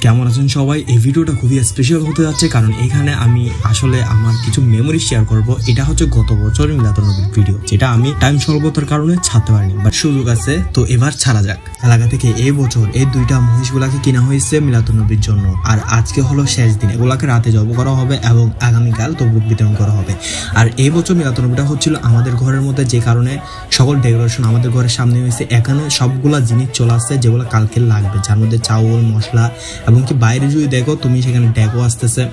কেমন আছেন সবাই? এই ভিডিওটা খুবই স্পেশাল হতে যাচ্ছে কারণ এখানে আমি আসলে আমার কিছু মেমোরি শেয়ার করব। এটা হচ্ছে গত বছর মিলাদুন্নবীর ভিডিও, যেটা আমি টাইম স্বল্পতার কারণে ছাড়তে পারিনি, বাট সুযোগ আছে তো এবার ছাড়া যাক। এলাকা থেকে এই বছর এই দুইটা মহিষগুলাকে কিনা হয়েছে মিলাদুন্নবীর জন্য, আর আজকে হলো শেষ দিন। এগুলাকে রাতে জব করা হবে এবং আগামীকাল তবরুক বিতরণ করা হবে। আর এই বছর মিলাদুন্নবীটা হচ্ছিল আমাদের ঘরের মধ্যে, যে কারণে সকল ডেকোরেশন আমাদের ঘরের সামনে হয়েছে। এখানে সবগুলা জিনিস চলে আসছে যেগুলো কালকে লাগবে, যার মধ্যে চাউল, মশলা, এবং কি বাইরে যদি দেখো তুমি সেখানে ডেকো আসতেছে।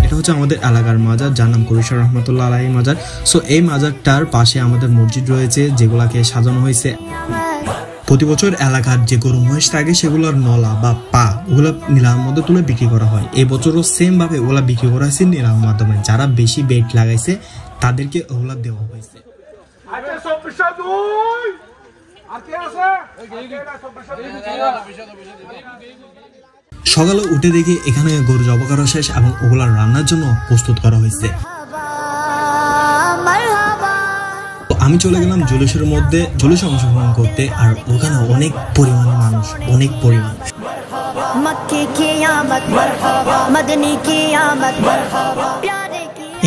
এটা হচ্ছে আমাদের এলাকার মাজার, যার নাম করিশা রহমতুল্লাহ আলাইহি মাজার। সো এই মাজারটার পাশে আমাদের মসজিদ রয়েছে, যেগুলাকে সাজানো হয়েছে। প্রতি বছর এলাকার যে গরু মহিষ থাকে সেগুলোর নলা বা পা ওগুলো নীলার মধ্যে তুলে বিক্রি করা হয়। এই বছরও সেম ভাবে ওগুলা বিক্রি করা হয়েছে নীলার মাধ্যমে। যারা বেশি বেট লাগাইছে তাদেরকে ওগুলা দেওয়া হয়েছে। সকালে উঠে দেখি এখানে গরু জবাই করা শেষ এবং ওগুলা রান্নার জন্য প্রস্তুত করা হয়েছে। আমি চলে গেলাম জুলুসের মধ্যে, জুলুসে অংশগ্রহণ করতে। আর ওখানে অনেক পরিমাণ মানুষ, অনেক পরিমাণ।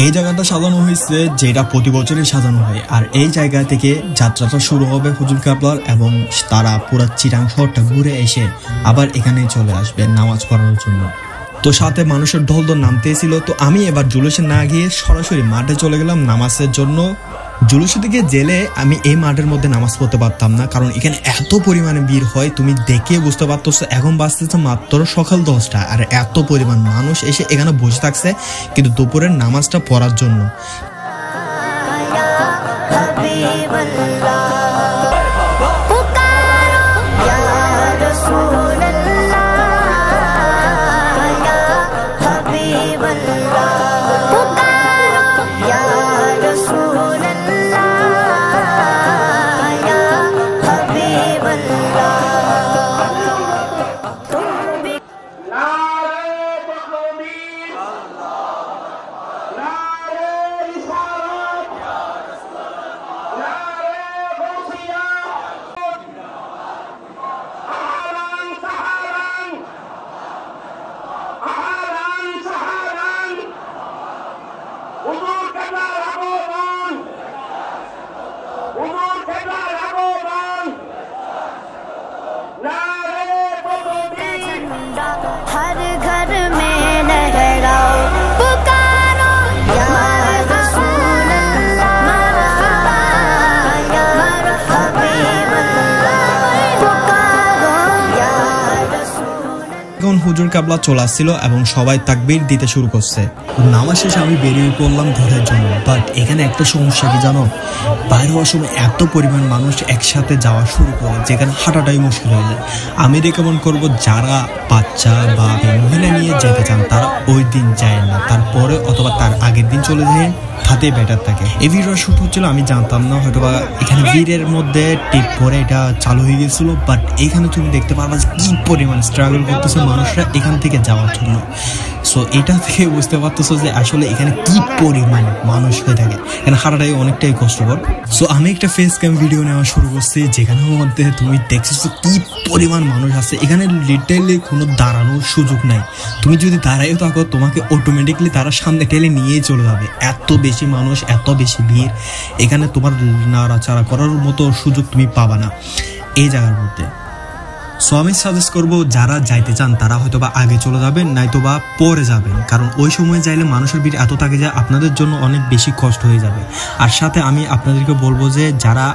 এই জায়গাটা সাজানো হয়েছে যেটা প্রতি বছরই সাজানো হয়। আর এই জায়গা থেকে যাত্রাটা শুরু হবে হুজুর কাবলার, এবং তারা পুরো চিটাং শহরটা ঘুরে এসে আবার এখানে চলে আসবে নামাজ পড়ার জন্য। তো সাথে মানুষের ঢল নামতেছিল। তো আমি এবার জুলুসে না গিয়ে সরাসরি মাঠে চলে গেলাম নামাজের জন্য। জুলুসের দিকে জেলে আমি এই মাঠের মধ্যে নামাজ পড়তে পারতাম না, কারণ এখানে এত পরিমাণে ভিড় হয়, তুমি দেখে বুঝতে পারতেছো। এখন বাজতেছে মাত্র সকাল 10টা, আর এত পরিমাণ মানুষ এসে এখানে বসে থাকছে কিন্তু দুপুরের নামাজটা পড়ার জন্য। हर घर में लहराओ पुकारो या रसूल अल्लाह या हबीब अल्लाह पुकारो या रसूल। এখন হুজুর কাবলা চলে আসছিল এবং সবাই তাকবীর দিতে শুরু করছে। নামাজ শেষে আমি বেরিয়ে পড়লাম ঘোরার জন্য। বাট এখানে একটা সমস্যা কি জানো, বাইরে হওয়ার সময় এত পরিমাণ মানুষ একসাথে যাওয়া শুরু করে যেখানে হাঁটাটাই মুশকিল হয়ে যায়। আমি রেকমেন্ড করবো যারা বাচ্চা বা মহিলা নিয়ে যেতে চান তারা ওই দিন যায় না, তারপরে অথবা তার আগের দিন চলে যায়, তাতে বেটার থাকে। এই ভিডিওর শুট হচ্ছিল আমি জানতাম না, হয়তো বা এখানে ভিড়ের মধ্যে টিপ পরে এটা চালু হয়ে গেছিল। বাট এখানে তুমি দেখতে পারবা কি পরিমাণ স্ট্রাগল করতেছে মানুষরা এখান থেকে যাওয়ার জন্য। সো এটা থেকে বুঝতে পারতেছো যে আসলে এখানে কি পরিমাণ মানুষ হয়ে থাকে, এখানে হাঁটাটাই অনেকটাই কষ্টকর। সো আমি একটা ফেস ক্যাম ভিডিও নেওয়া শুরু করছি, যেখানের মধ্যে তুমি দেখছো কি পরিমাণ মানুষ আছে। এখানে লিটারলি কোনো দাঁড়ানোর সুযোগ নাই, তুমি যদি দাঁড়াইও থাকো তোমাকে অটোমেটিকলি তারা সামনে টেলে নিয়েই চলে যাবে। এত বেশি মানুষ, এত বেশি ভিড়, এখানে তোমার নাড়াচাড়া করার মতো সুযোগ তুমি পাবা না এই জায়গার মধ্যে। সো আমি সাজেস্ট করবো যারা যাইতে চান তারা হয়তো বা আগে চলে যাবেন, নয়তো বা পরে যাবেন, কারণ ওই সময় যাইলে মানুষের ভিড় এত থাকে যে আপনাদের জন্য অনেক বেশি কষ্ট হয়ে যাবে। আর সাথে আমি আপনাদেরকে বলবো যে যারা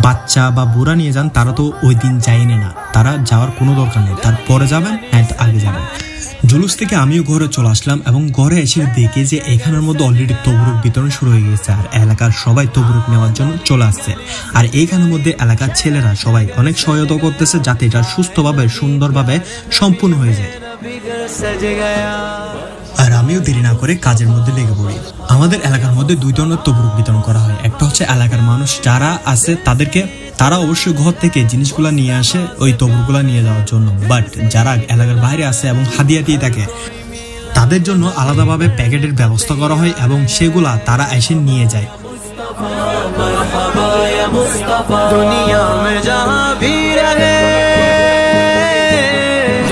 বাচ্চা বা বুড়া নিয়ে যান তারা তো ওই দিন যাইনে না, তারা যাওয়ার কোনো দরকার নেই, তারপরে যাবেন নয়তো আগে যাবেন। জুলুস থেকে আমিও ঘরে চলে আসলাম এবং ঘরে এসে দেখি যে এখানের মধ্যে অলরেডি তবরুক বিতরণ শুরু হয়ে গেছে আর এলাকার সবাই তবরুক নেওয়ার জন্য চলে আসছে। আর এইখানের মধ্যে এলাকার ছেলেরা সবাই অনেক সহায়তা করতেছে যাতে এটা সুস্থভাবে সুন্দরভাবে সম্পূর্ণ হয়ে যায়। আর আমিও দেরি না করে কাজের মধ্যে লেগে পড়ি। আমাদের এলাকার মধ্যে 2 ধরনের তবরুক বিতরণ করা হয়। একটা হচ্ছে এলাকার মানুষ যারা আছে তারা অবশ্যই ঘর থেকে জিনিসগুলা নিয়ে আসে ওই তবরুকগুলা নিয়ে যাওয়ার জন্য, বাট যারা এলাকার বাইরে আছে এবং হাদিয়াটি থাকে তাদের জন্য আলাদাভাবে প্যাকেটের ব্যবস্থা করা হয় এবং সেগুলা তারা এসে নিয়ে যায়।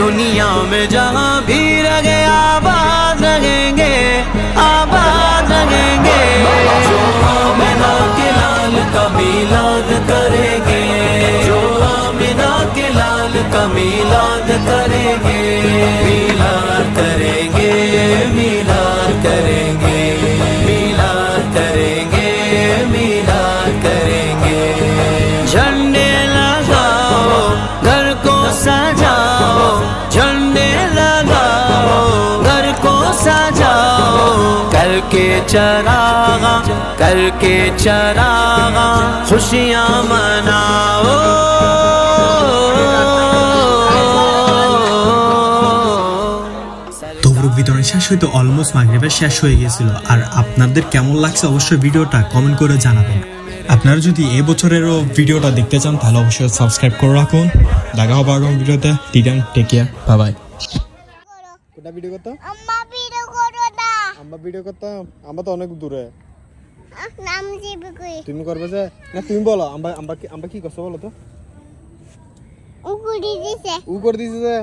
दुनिया में जहाँ भी रहे आबाद रहेंगे जो आमिना के लाल का मिलाद करेंगे, जो आमिना के लाल का मिलाद करेंगे, मिलाद करेंगे, मिलाद करेंगे, मिलाद करेंगे, मिलाद करेंगे। झंडे लगाओ घर को सजाओ, झंडे लगाओ घर को सजाओ, करके चरागा खुशियाँ मनाओ। তবরুক বিতরণ শেষ হইতে অলমোস্ট মাগরিবের শেষ হয়ে গিয়েছিল। আর আপনাদের কেমন লাগছে অবশ্যই ভিডিওটা কমেন্ট করে জানাবেন। আপনারা যদি এই বছরেরও ভিডিওটা দেখতে চান তাহলে অবশ্যই সাবস্ক্রাইব করে রাখুন। দেখা হবে আগামী ভিডিওতে। টিটান টেক কেয়ার, বাই বাই। কোটা ভিডিও করতে আম্মা ভিডিও করো না আমরা ভিডিও করতাম, আমরা তো অনেক দূরে। নাম জিবি কই তুমি করবে যে না, তুমি বলো আমরা কি করছো বলো তো। উ করে দিছে উ করে দিছে যে